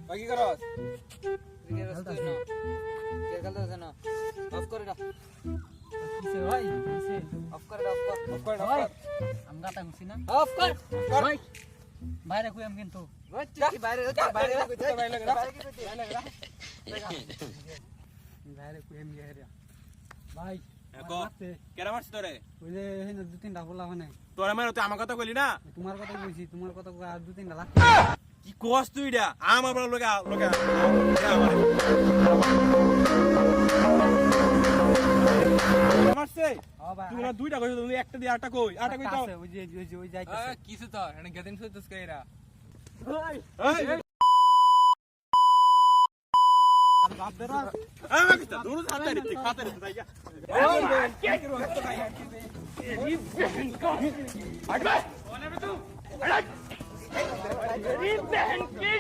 বাকি করস অফ করে দাও কিসে ভাই কিসে অফ করে দাও অফ কর ভাই আম গাতা ঘুষি না অফ কর ভাই বাইরে কইম কিন্তু বাইরে বাইরে বাইরে লাগা বাইরে কইম গেরা ভাই কেরা মারছিস তোরে ওই যে এই দু তিনটা বলা মানে তোরা মানে তুই আমার কথা কইলি না তোমার কথা কইছি তোমার কথা কই আর দু তিনটা লাগ কি কোস তুই এটা আমার বড় লোকে লোকে মারছে ও ভাই তুই না দুইটা কইছ তুমি একটা দিয়ে আটটা কই আটটা কই তাও ওই যে ওই যাইতেছে কিছু তো এনে গেদিন সুইতস কইরা এই বাপ দেরা আমি কিটা দূর হাতে নিতে খাতে নিতে যাইয়া কে করব তো ভাই এই বহন কা হট ভাই ওনে বে তু হট এই বহন কি